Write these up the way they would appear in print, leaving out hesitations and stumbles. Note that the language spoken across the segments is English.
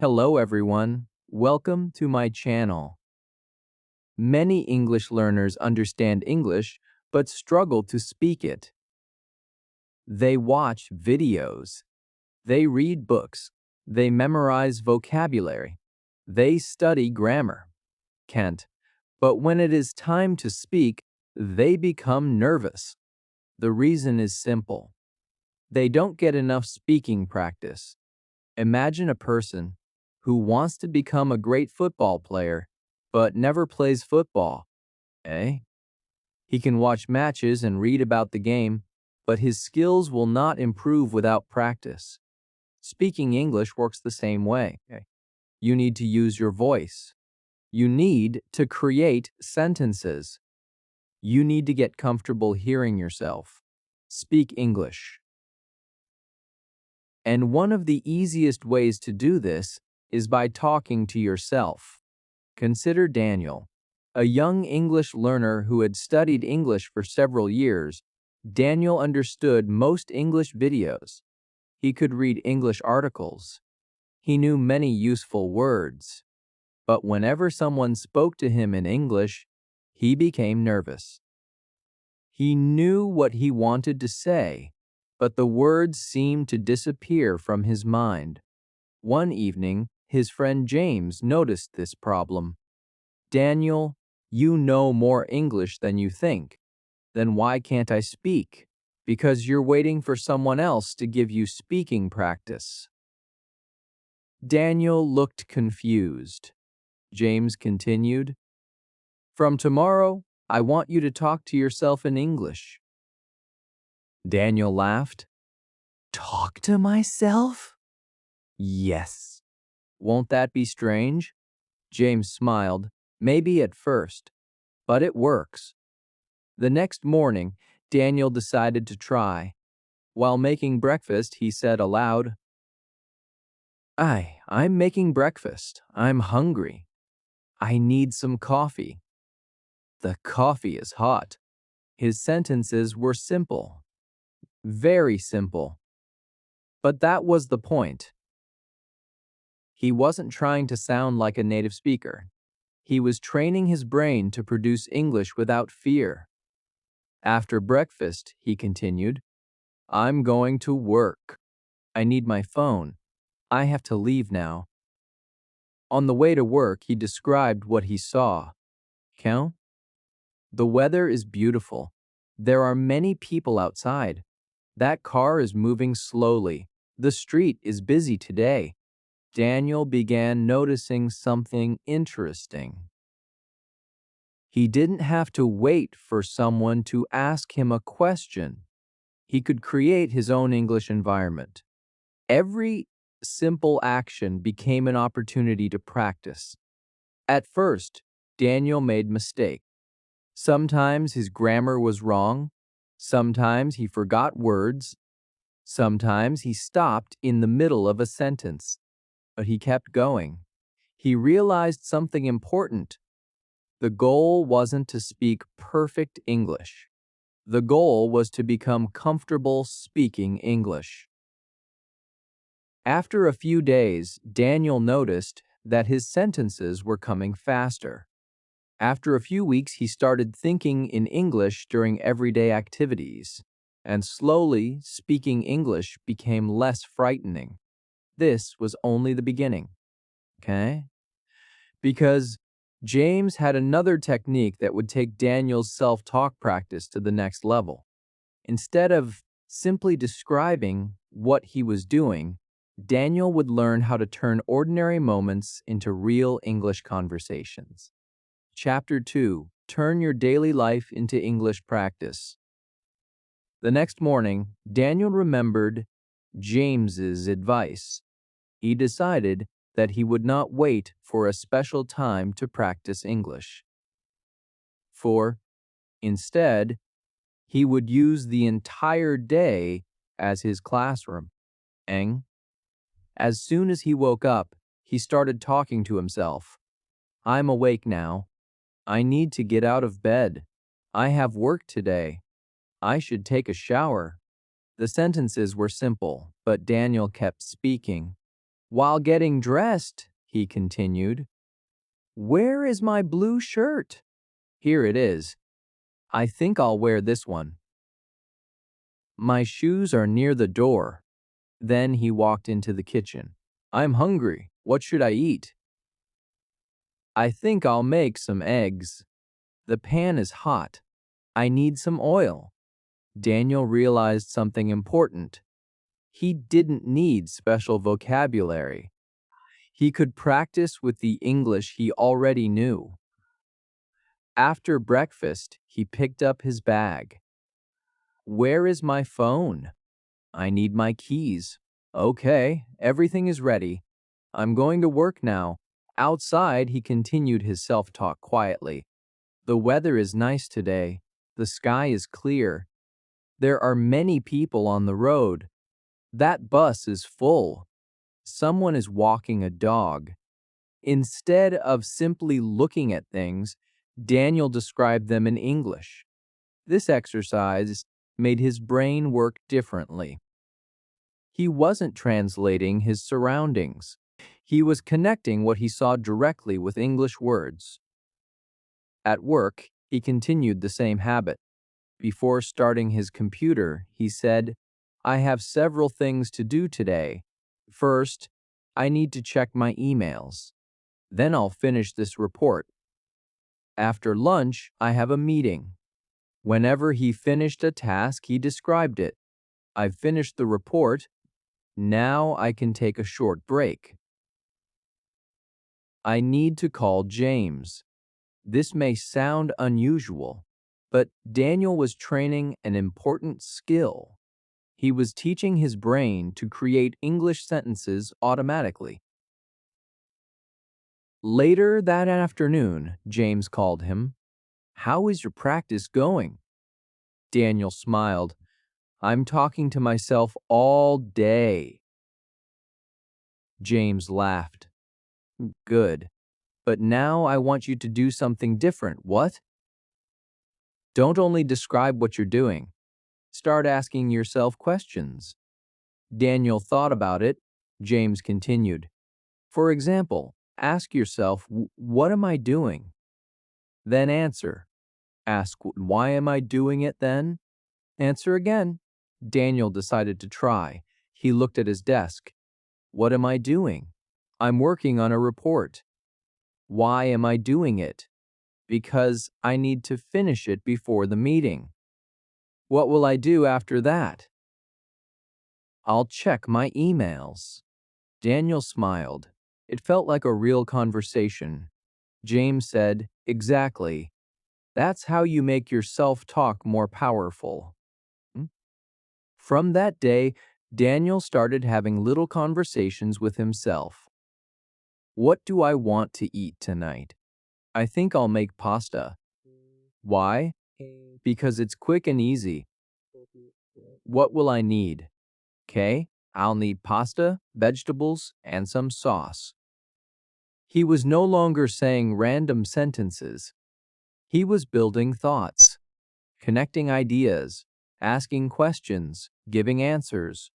Hello everyone, welcome to my channel. Many English learners understand English but struggle to speak it. They watch videos, they read books, they memorize vocabulary, they study grammar. Can't. But when it is time to speak, they become nervous. The reason is simple. They don't get enough speaking practice. Imagine a person who wants to become a great football player, but never plays football. Eh? He can watch matches and read about the game, but his skills will not improve without practice. Speaking English works the same way. You need to use your voice. You need to create sentences. You need to get comfortable hearing yourself. Speak English. And one of the easiest ways to do this is by talking to yourself. Consider Daniel, a young English learner who had studied English for several years. Daniel understood most English videos. He could read English articles. He knew many useful words. But whenever someone spoke to him in English, he became nervous. He knew what he wanted to say, but the words seemed to disappear from his mind. One evening, his friend James noticed this problem. "Daniel, you know more English than you think. Then why can't I speak?" "Because you're waiting for someone else to give you speaking practice." Daniel looked confused. James continued, "From tomorrow, I want you to talk to yourself in English." Daniel laughed. "Talk to myself?" "Yes. Won't that be strange?" James smiled. "Maybe at first, but it works." The next morning, Daniel decided to try. While making breakfast, he said aloud, I'm making breakfast. I'm hungry. I need some coffee." The coffee is hot. His sentences were simple. Very simple. But that was the point. He wasn't trying to sound like a native speaker. He was training his brain to produce English without fear. After breakfast, he continued, "I'm going to work. I need my phone. I have to leave now." On the way to work, he described what he saw. Count? The weather is beautiful. There are many people outside. That car is moving slowly. The street is busy today. Daniel began noticing something interesting. He didn't have to wait for someone to ask him a question. He could create his own English environment. Every simple action became an opportunity to practice. At first, Daniel made mistakes. Sometimes his grammar was wrong. Sometimes he forgot words. Sometimes he stopped in the middle of a sentence. But he kept going. He realized something important. The goal wasn't to speak perfect English. The goal was to become comfortable speaking English. After a few days, Daniel noticed that his sentences were coming faster. After a few weeks, he started thinking in English during everyday activities, and slowly, speaking English became less frightening. This was only the beginning. Okay? Because James had another technique that would take Daniel's self-talk practice to the next level. Instead of simply describing what he was doing, Daniel would learn how to turn ordinary moments into real English conversations. Chapter 2. Turn your daily life into English practice. The next morning, Daniel remembered James's advice. He decided that he would not wait for a special time to practice English. Instead, he would use the entire day as his classroom. As soon as he woke up, he started talking to himself. "I'm awake now. I need to get out of bed. I have work today. I should take a shower." The sentences were simple, but Daniel kept speaking. While getting dressed, he continued, "Where is my blue shirt? Here it is. I think I'll wear this one. My shoes are near the door." Then he walked into the kitchen. "I'm hungry. What should I eat?" "I think I'll make some eggs. The pan is hot. I need some oil." Daniel realized something important. He didn't need special vocabulary. He could practice with the English he already knew. After breakfast, he picked up his bag. "Where is my phone? I need my keys." "Okay, everything is ready. I'm going to work now." Outside, he continued his self-talk quietly. "The weather is nice today. The sky is clear. There are many people on the road. That bus is full. Someone is walking a dog." Instead of simply looking at things, Daniel described them in English. This exercise made his brain work differently. He wasn't translating his surroundings. He was connecting what he saw directly with English words. At work, he continued the same habit. Before starting his computer, he said, "I have several things to do today. First, I need to check my emails. Then I'll finish this report. After lunch, I have a meeting." Whenever he finished a task, he described it. "I've finished the report. Now I can take a short break. I need to call James." This may sound unusual, but Daniel was training an important skill. He was teaching his brain to create English sentences automatically. Later that afternoon, James called him. "How is your practice going?" Daniel smiled. "I'm talking to myself all day." James laughed. "Good. But now I want you to do something different." "What?" "Don't only describe what you're doing. Start asking yourself questions." Daniel thought about it. James continued. "For example, ask yourself, what am I doing?" Then answer. Ask, why am I doing it then? Answer again. Daniel decided to try. He looked at his desk. What am I doing? I'm working on a report. Why am I doing it? Because I need to finish it before the meeting. What will I do after that? I'll check my emails. Daniel smiled. It felt like a real conversation. James said, exactly. That's how you make your self-talk more powerful. From that day, Daniel started having little conversations with himself. What do I want to eat tonight? I think I'll make pasta. Why? Because it's quick and easy. What will I need? Okay, I'll need pasta, vegetables, and some sauce. He was no longer saying random sentences. He was building thoughts, connecting ideas, asking questions, giving answers.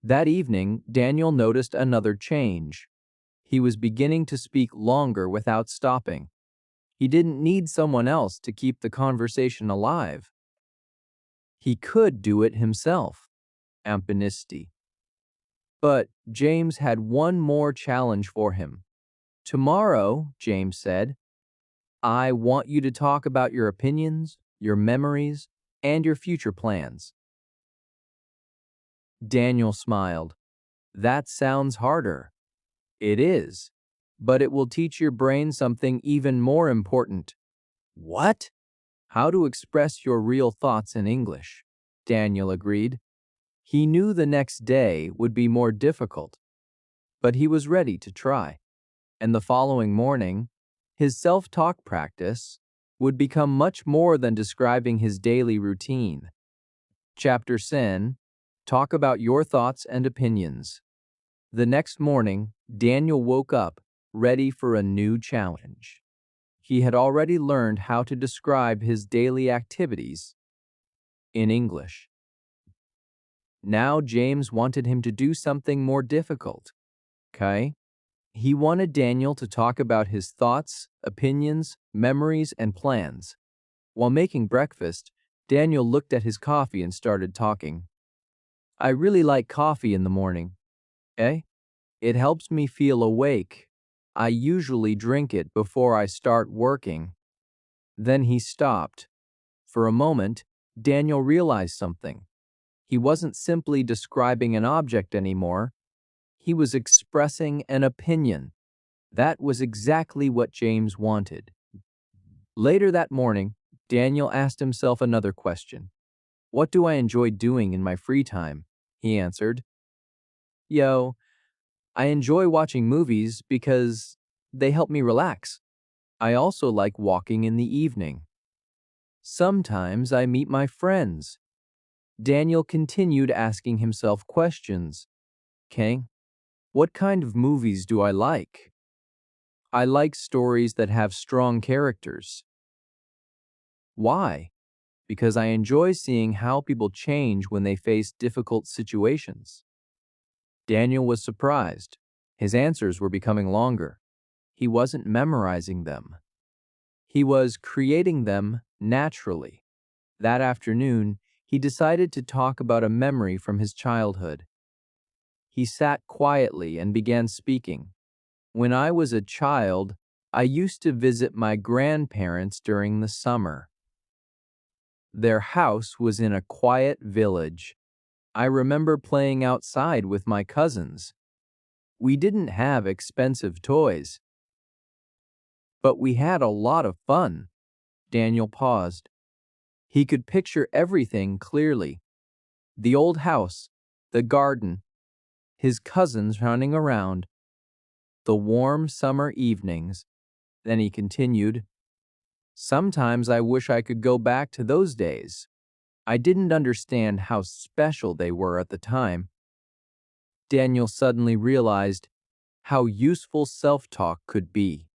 That evening, Daniel noticed another change. He was beginning to speak longer without stopping. He didn't need someone else to keep the conversation alive. He could do it himself. Ampanisti. But James had one more challenge for him. Tomorrow, James said, I want you to talk about your opinions, your memories, and your future plans. Daniel smiled. That sounds harder. It is, but it will teach your brain something even more important. What? How to express your real thoughts in English, Daniel agreed. He knew the next day would be more difficult, but he was ready to try. And the following morning, his self-talk practice would become much more than describing his daily routine. Chapter 10, Talk about your thoughts and opinions. The next morning, Daniel woke up, ready for a new challenge. He had already learned how to describe his daily activities in English. Now James wanted him to do something more difficult. Okay? He wanted Daniel to talk about his thoughts, opinions, memories, and plans. While making breakfast, Daniel looked at his coffee and started talking. I really like coffee in the morning. Eh? It helps me feel awake. I usually drink it before I start working. Then he stopped. For a moment, Daniel realized something. He wasn't simply describing an object anymore. He was expressing an opinion. That was exactly what James wanted. Later that morning, Daniel asked himself another question. What do I enjoy doing in my free time? He answered, Yo, I enjoy watching movies because they help me relax. I also like walking in the evening. Sometimes I meet my friends. Daniel continued asking himself questions. Okay, what kind of movies do I like? I like stories that have strong characters. Why? Because I enjoy seeing how people change when they face difficult situations. Daniel was surprised. His answers were becoming longer. He wasn't memorizing them. He was creating them naturally. That afternoon, he decided to talk about a memory from his childhood. He sat quietly and began speaking. When I was a child, I used to visit my grandparents during the summer. Their house was in a quiet village. I remember playing outside with my cousins. We didn't have expensive toys, but we had a lot of fun. Daniel paused. He could picture everything clearly. The old house, the garden, his cousins running around, the warm summer evenings. Then he continued, Sometimes I wish I could go back to those days. I didn't understand how special they were at the time. Daniel suddenly realized how useful self-talk could be.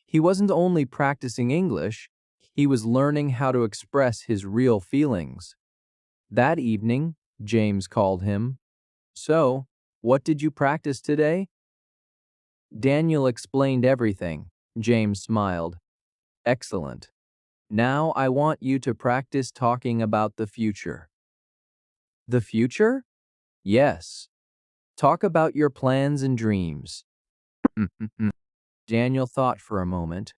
He wasn't only practicing English, he was learning how to express his real feelings. That evening, James called him. So, what did you practice today? Daniel explained everything. James smiled. Excellent. Now I want you to practice talking about the future. The future? Yes. Talk about your plans and dreams. Daniel thought for a moment.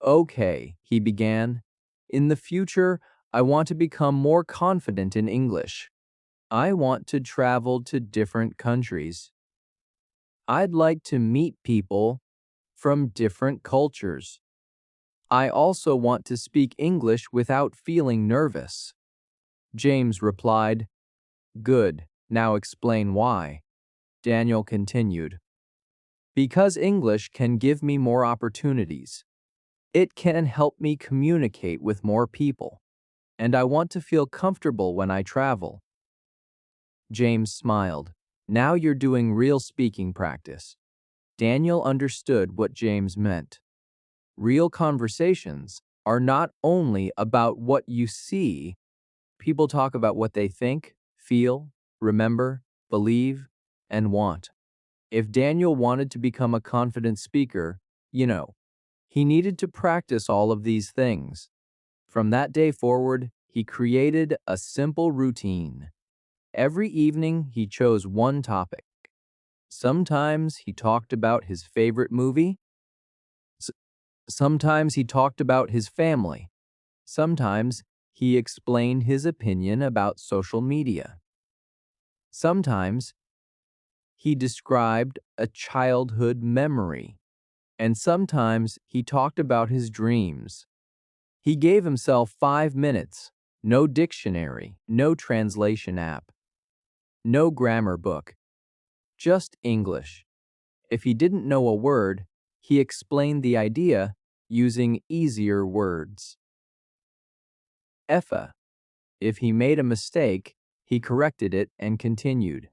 Okay, he began. In the future, I want to become more confident in English. I want to travel to different countries. I'd like to meet people from different cultures. I also want to speak English without feeling nervous. James replied, Good, now explain why. Daniel continued, Because English can give me more opportunities. It can help me communicate with more people, and I want to feel comfortable when I travel. James smiled. Now you're doing real speaking practice. Daniel understood what James meant. Real conversations are not only about what you see. People talk about what they think, feel, remember, believe, and want. If Daniel wanted to become a confident speaker, he needed to practice all of these things. From that day forward, he created a simple routine. Every evening, he chose one topic. Sometimes he talked about his favorite movie. S- Sometimes he talked about his family. Sometimes he explained his opinion about social media. Sometimes he described a childhood memory. And sometimes he talked about his dreams. He gave himself 5 minutes, no dictionary, no translation app, no grammar book, just English. If he didn't know a word, he explained the idea using easier words. Effa. If he made a mistake, he corrected it and continued.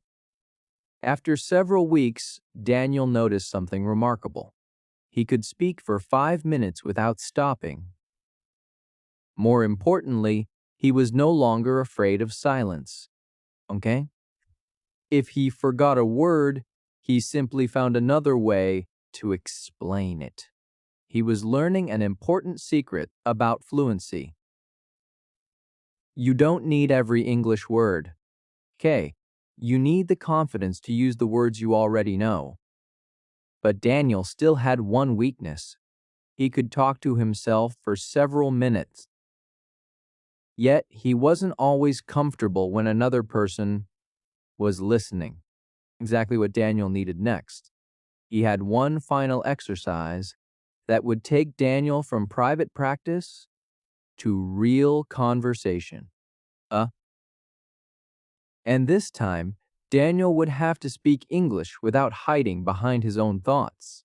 After several weeks, Daniel noticed something remarkable. He could speak for 5 minutes without stopping. More importantly, he was no longer afraid of silence. Okay? If he forgot a word, He simply found another way to explain it. He was learning an important secret about fluency. You don't need every English word. Okay, you need the confidence to use the words you already know. But Daniel still had one weakness. He could talk to himself for several minutes. Yet he wasn't always comfortable when another person was listening. Exactly what Daniel needed next. He had one final exercise that would take Daniel from private practice to real conversation. And this time, Daniel would have to speak English without hiding behind his own thoughts.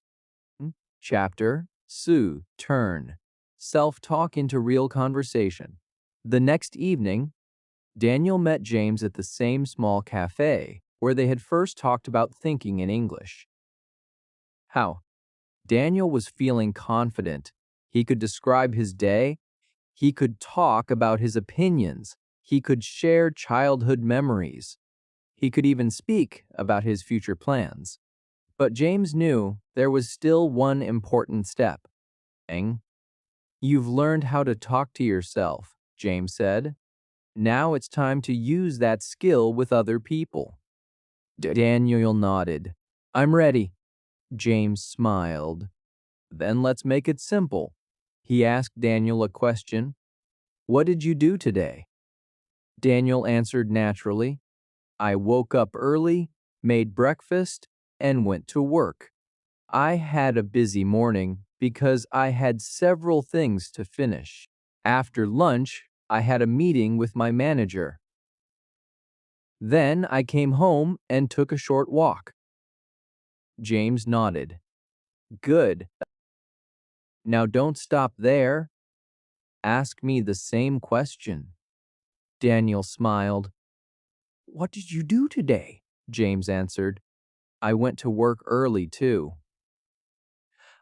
Chapter, Sue, Turn, Self-Talk into Real Conversation. The next evening, Daniel met James at the same small cafe where they had first talked about thinking in English. How? Daniel was feeling confident. He could describe his day. He could talk about his opinions. He could share childhood memories. He could even speak about his future plans. But James knew there was still one important step. You've learned how to talk to yourself, James said. Now it's time to use that skill with other people. Daniel nodded. I'm ready. James smiled. Then let's make it simple. He asked Daniel a question. What did you do today? Daniel answered naturally. I woke up early, made breakfast, and went to work. I had a busy morning because I had several things to finish. After lunch, I had a meeting with my manager. Then I came home and took a short walk. James nodded. Good. Now don't stop there. Ask me the same question. Daniel smiled. What did you do today? James answered. I went to work early too.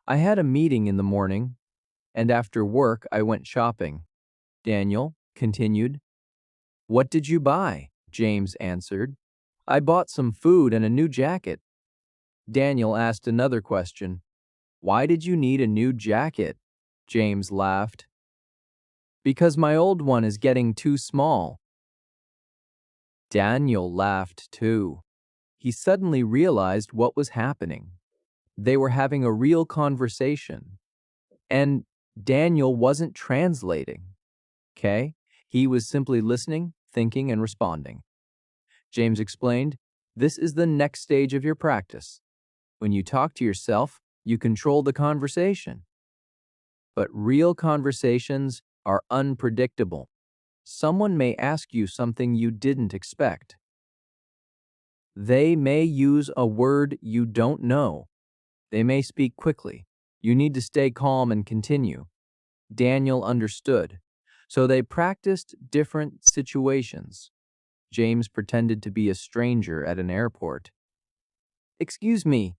I had a meeting in the morning, and after work I went shopping. Daniel continued. What did you buy? James answered. I bought some food and a new jacket. Daniel asked another question. Why did you need a new jacket? James laughed. Because my old one is getting too small. Daniel laughed too. He suddenly realized what was happening. They were having a real conversation. And Daniel wasn't translating. Okay? He was simply listening, thinking, and responding. James explained, this is the next stage of your practice. When you talk to yourself, you control the conversation. But real conversations are unpredictable. Someone may ask you something you didn't expect. They may use a word you don't know. They may speak quickly. You need to stay calm and continue. Daniel understood. So they practiced different situations. James pretended to be a stranger at an airport. Excuse me,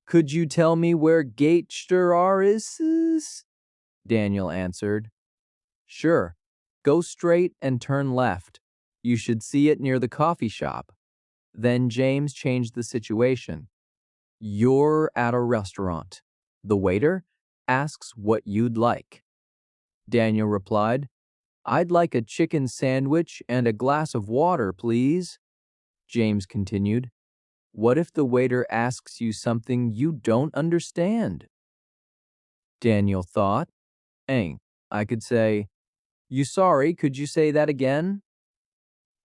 could you tell me where Gate Star is? Daniel answered. Sure. Go straight and turn left. You should see it near the coffee shop. Then James changed the situation. You're at a restaurant. The waiter asks what you'd like. Daniel replied, I'd like a chicken sandwich and a glass of water, please. James continued, what if the waiter asks you something you don't understand? Daniel thought, I could say, you sorry, could you say that again?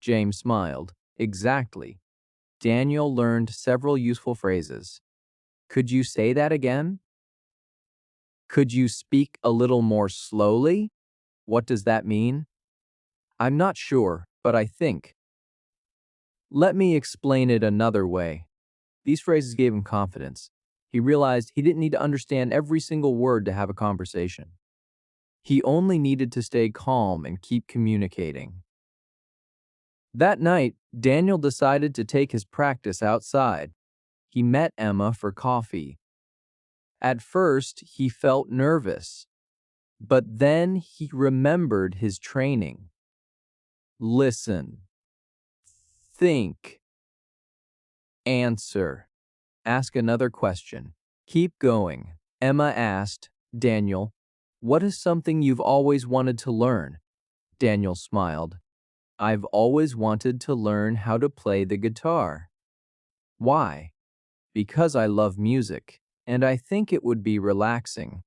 James smiled. Exactly. Daniel learned several useful phrases. Could you say that again? Could you speak a little more slowly? What does that mean? I'm not sure, but I think. Let me explain it another way. These phrases gave him confidence. He realized he didn't need to understand every single word to have a conversation. He only needed to stay calm and keep communicating. That night, Daniel decided to take his practice outside. He met Emma for coffee. At first, he felt nervous, but then he remembered his training. Listen, think, answer. Ask another question. Keep going. Emma asked, Daniel, what is something you've always wanted to learn? Daniel smiled. I've always wanted to learn how to play the guitar. Why? Because I love music, and I think it would be relaxing.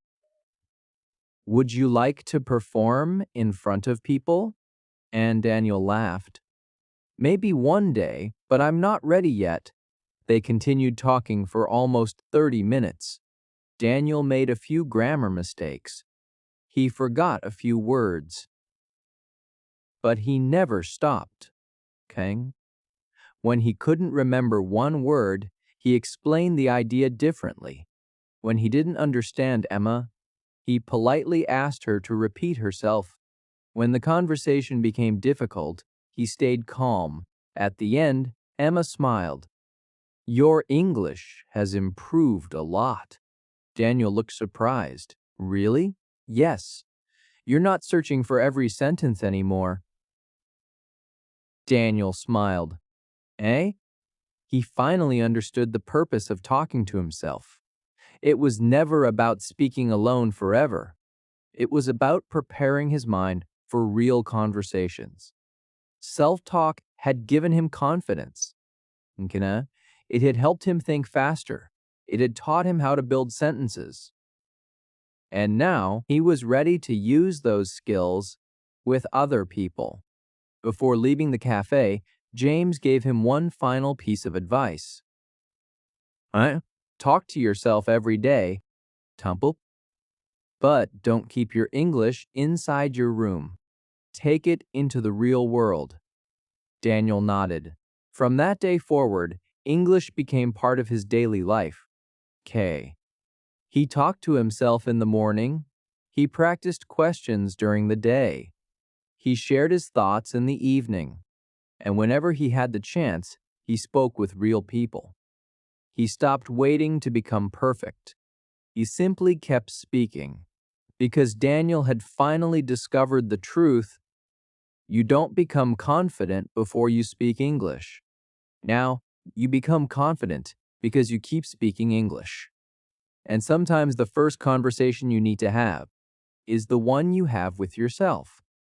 Would you like to perform in front of people? And Daniel laughed. Maybe one day, but I'm not ready yet. They continued talking for almost 30 minutes. Daniel made a few grammar mistakes. He forgot a few words. But he never stopped. Kang? When he couldn't remember one word, he explained the idea differently. When he didn't understand Emma, he politely asked her to repeat herself. When the conversation became difficult, he stayed calm. At the end, Emma smiled. Your English has improved a lot. Daniel looked surprised. Really? Yes. You're not searching for every sentence anymore. Daniel smiled. Eh? He finally understood the purpose of talking to himself. It was never about speaking alone forever. It was about preparing his mind for real conversations. Self-talk had given him confidence. It had helped him think faster. It had taught him how to build sentences. And now he was ready to use those skills with other people. Before leaving the cafe, James gave him one final piece of advice. Talk to yourself every day, Tumple. But don't keep your English inside your room. Take it into the real world. Daniel nodded. From that day forward, English became part of his daily life. He talked to himself in the morning. He practiced questions during the day. He shared his thoughts in the evening. And whenever he had the chance, he spoke with real people. He stopped waiting to become perfect. He simply kept speaking. Because Daniel had finally discovered the truth, you don't become confident before you speak English. Now, you become confident because you keep speaking English. And sometimes the first conversation you need to have is the one you have with yourself.